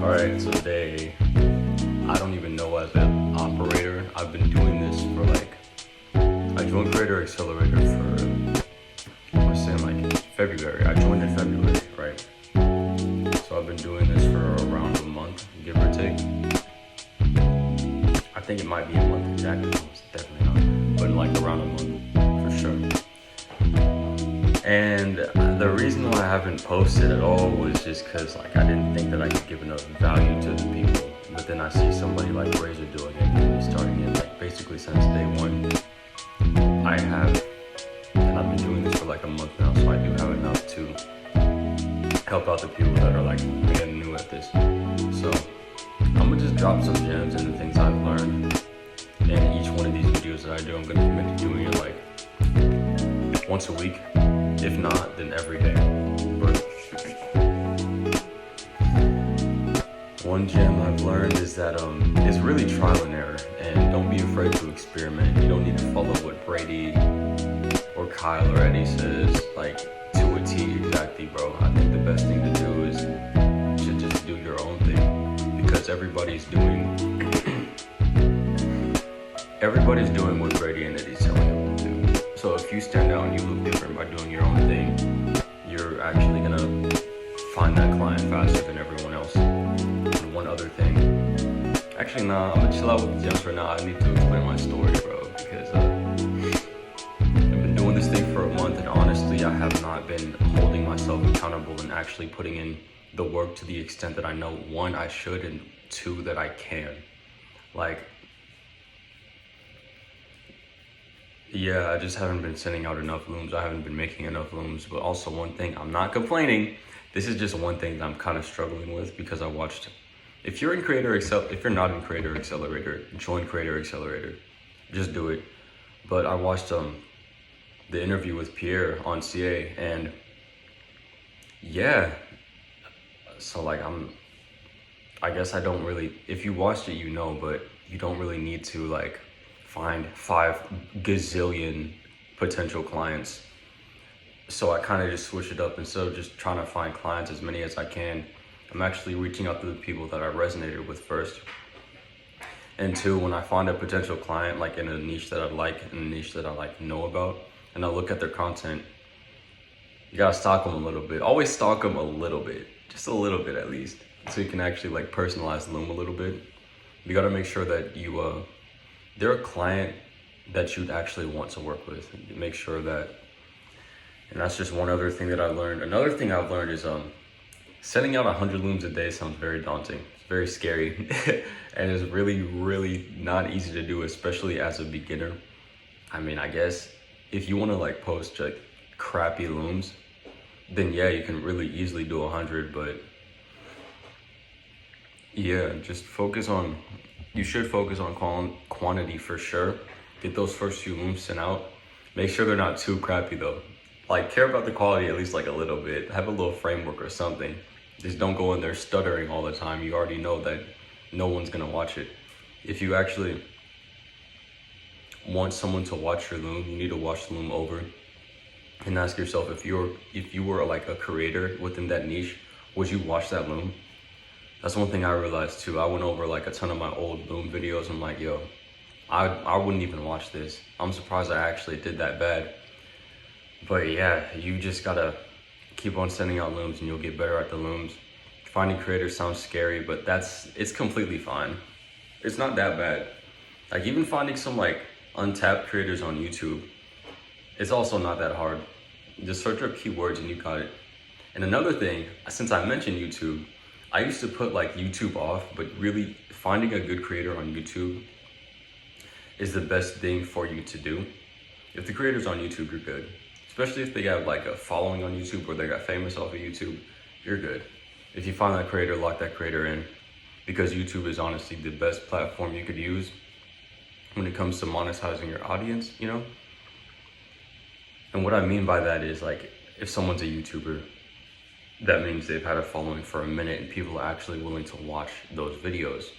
Alright, so today, I don't even know as an operator. I've been doing this for I joined Creator Accelerator for, I was saying February. I joined in February, right? So I've been doing this for around a month, give or take. I think it might be a month exactly, it's definitely not, but around a month, for sure. And the reason why I haven't posted at all was just because I didn't think that I could give enough value to the people. But then I see somebody like Razor doing it, and he's starting it basically since day one. And I've been doing this for a month now, so I do have enough to help out the people that are brand new at this. So I'm gonna just drop some gems and the things I've learned. And each one of these videos that I do, I'm gonna commit to doing it once a week. If not, then every day. But one gem I've learned is that it's really trial and error, and don't be afraid to experiment. You don't need to follow what Brady or Kyle or Eddie says to a T exactly, bro. I think the best thing to do is to just do your own thing, because everybody's doing what Brady and Eddie's telling them to do. So if you stand out and you look different by doing your own thing, you're actually gonna find that client faster than everyone else. And one other thing, actually nah, I'm gonna chill out with the gems for now. I need to explain my story, bro, because I've been doing this thing for a month, and honestly, I have not been holding myself accountable and actually putting in the work to the extent that I know, one, I should, and two, that I can. Yeah, I just haven't been sending out enough looms. I haven't been making enough looms. But also one thing, I'm not complaining. This is just one thing that I'm kind of struggling with, because I watched. If you're not in Creator Accelerator, join Creator Accelerator. Just do it. But I watched the interview with Pierre on CA, and yeah. So I guess I don't really. If you watched it, you know, but you don't really need to find 5 gazillion potential clients. So I kind of just switch it up. Instead of just trying to find clients, as many as I can, I'm actually reaching out to the people that I resonated with first. And 2, when I find a potential client in a niche that I like, in a niche that I know about, and I look at their content, you gotta stalk them a little bit. Always stalk them a little bit, just a little bit at least, so you can actually personalize the loom a little bit. You gotta make sure that they're a client that you'd actually want to work with. Make sure that, and that's just one other thing that I learned. Another thing I've learned is setting out 100 looms a day sounds very daunting. It's very scary, and it's really, really not easy to do, especially as a beginner. I mean, I guess if you want to post crappy looms, then yeah, you can really easily do 100. But yeah, just you should focus on quantity for sure. Get those first few looms sent out. Make sure they're not too crappy though. Care about the quality at least a little bit. Have a little framework or something. Just don't go in there stuttering all the time. You already know that no one's gonna watch it. If you actually want someone to watch your loom, you need to watch the loom over and ask yourself, if you were a creator within that niche, would you watch that loom? That's one thing I realized too. I went over a ton of my old loom videos. I'm yo, I wouldn't even watch this. I'm surprised I actually did that bad. But yeah, you just gotta keep on sending out looms and you'll get better at the looms. Finding creators sounds scary, but it's completely fine. It's not that bad. Even finding some untapped creators on YouTube, it's also not that hard. Just search up keywords and you got it. And another thing, since I mentioned YouTube, I used to put YouTube off, but really finding a good creator on YouTube is the best thing for you to do. If the creator's on YouTube, you're good. Especially if they have a following on YouTube, or they got famous off of YouTube, you're good. If you find that creator, lock that creator in, because YouTube is honestly the best platform you could use when it comes to monetizing your audience, you know? And what I mean by that is if someone's a YouTuber, that means they've had a following for a minute and people are actually willing to watch those videos.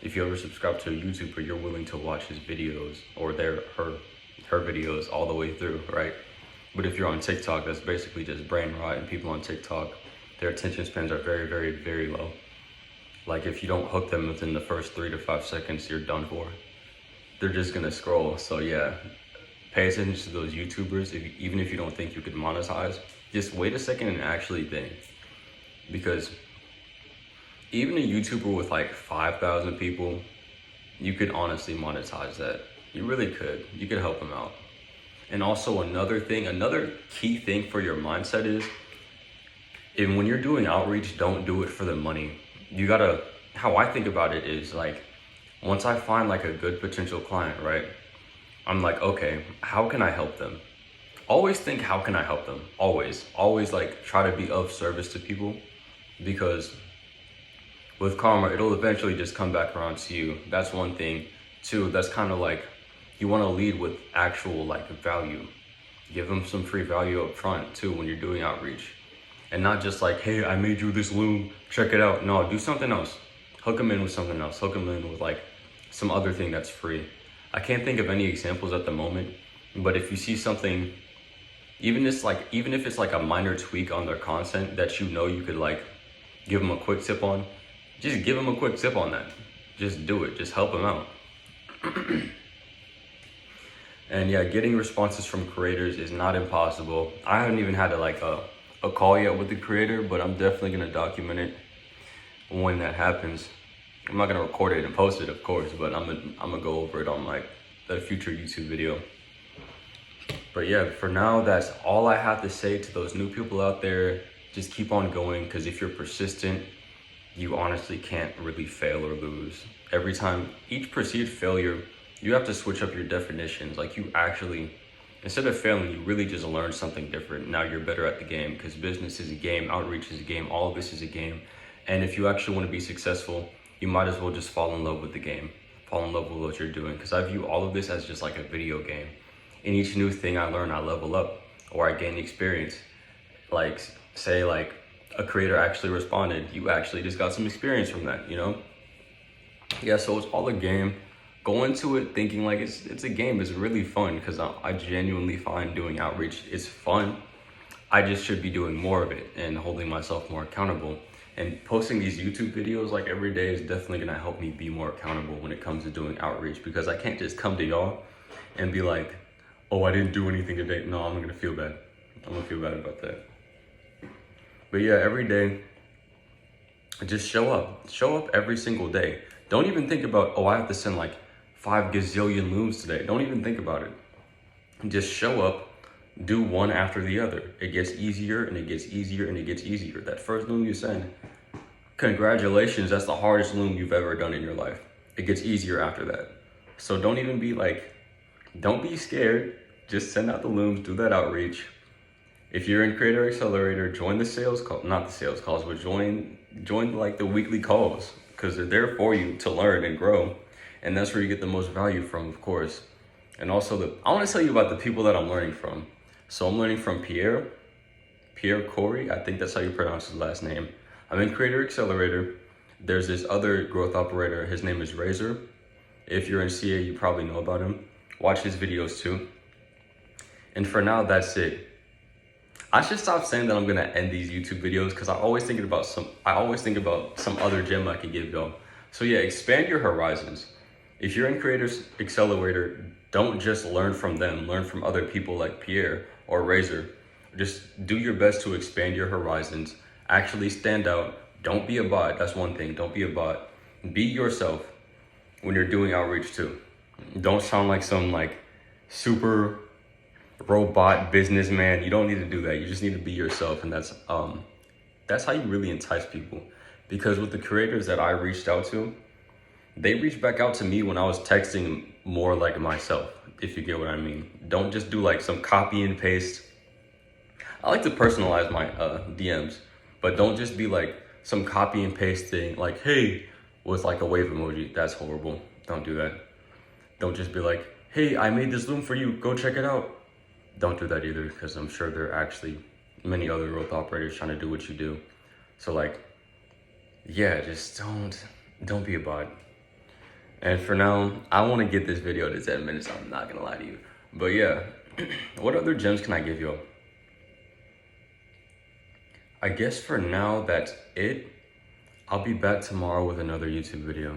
If you ever subscribe to a YouTuber, you're willing to watch his videos or her videos all the way through, right? But if you're on TikTok, that's basically just brain rot, and people on TikTok, their attention spans are very, very, very low. Like if you don't hook them within the first 3 to 5 seconds, you're done for. They're just gonna scroll. So yeah, pay attention to those YouTubers. Even if you don't think you could monetize, just wait a second and actually think. Because even a YouTuber with like 5,000 people, you could honestly monetize that. You really could. You could help them out. And also another key thing for your mindset is, and when you're doing outreach, don't do it for the money. You gotta, how I think about it is like, once I find like a good potential client, right? I'm like, okay, how can I help them? Always think, how can I help them? Always like try to be of service to people, because with karma, it'll eventually just come back around to you. That's one thing. Two, that's kind of like, you want to lead with actual like value. Give them some free value up front too when you're doing outreach. And not just like, hey, I made you this loom, check it out. No, do something else. Hook them in with something else. Hook them in with like some other thing that's free. I can't think of any examples at the moment, but if you see something, even if it's like a minor tweak on their content that you know you could like give them a quick tip on, just give them a quick tip on that. Just do it. Just help them out. And yeah, getting responses from creators is not impossible. I haven't even had a call yet with the creator, but I'm definitely gonna document it when that happens. I'm not gonna record it and post it, of course, but I'm gonna go over it on like a future YouTube video. But yeah, for now, that's all I have to say to those new people out there. Just keep on going, because if you're persistent, you honestly can't really fail or lose. Every time, each perceived failure, you have to switch up your definitions. Like you actually, instead of failing, you really just learn something different. Now you're better at the game, because business is a game, outreach is a game, all of this is a game. And if you actually want to be successful, you might as well just fall in love with the game. Fall in love with what you're doing. Because I view all of this as just like a video game. In each new thing I learn, I level up or I gain experience. Like say like a creator actually responded, you actually just got some experience from that, you know? Yeah, so it's all a game. Go into it thinking like it's a game. It's really fun, because I genuinely find doing outreach is fun. I just should be doing more of it and holding myself more accountable. And posting these YouTube videos like every day is definitely gonna help me be more accountable when it comes to doing outreach, because I can't just come to y'all and be like, oh, I didn't do anything today. No, I'm gonna feel bad. I'm gonna feel bad about that. But yeah, every day, just show up. Show up every single day. Don't even think about, oh, I have to send like 5 gazillion looms today. Don't even think about it. Just show up, do one after the other. It gets easier and it gets easier and it gets easier. That first loom you send, congratulations, that's the hardest loom you've ever done in your life. It gets easier after that. So don't even be like, don't be scared. Just send out the looms, do that outreach. If you're in Creator Accelerator, join the sales call, not the sales calls, but join like the weekly calls, because they're there for you to learn and grow. And that's where you get the most value from, of course. And also I want to tell you about the people that I'm learning from. So I'm learning from Pierre Corey. I think that's how you pronounce his last name. I'm in Creator Accelerator. There's this other growth operator. His name is Razor. If you're in CA, you probably know about him. Watch his videos too. And for now, that's it. I should stop saying that I'm gonna end these YouTube videos, because I always think about some other gem I could give y'all. So yeah, expand your horizons. If you're in Creator Accelerator, don't just learn from them. Learn from other people like Pierre or Razor. Just do your best to expand your horizons. Actually stand out. Don't be a bot. That's one thing. Don't be a bot. Be yourself when you're doing outreach too. Don't sound like some like super robot businessman. You don't need to do that. You just need to be yourself, and that's how you really entice people. Because with the creators that I reached out to, they reached back out to me when I was texting more like myself, if you get what I mean. Don't just do like some copy and paste. I like to personalize my DMs, but don't just be like some copy and paste thing like, hey, with like a wave emoji. That's horrible. Don't do that. Don't just be like, hey, I made this loom for you, go check it out. Don't do that either, because I'm sure there are actually many other growth operators trying to do what you do. So like, yeah, just don't be a bot. And for now, I want to get this video to 10 minutes. I'm not gonna lie to you. But yeah, what other gems can I give you? I guess for now, that's it. I'll be back tomorrow with another YouTube video.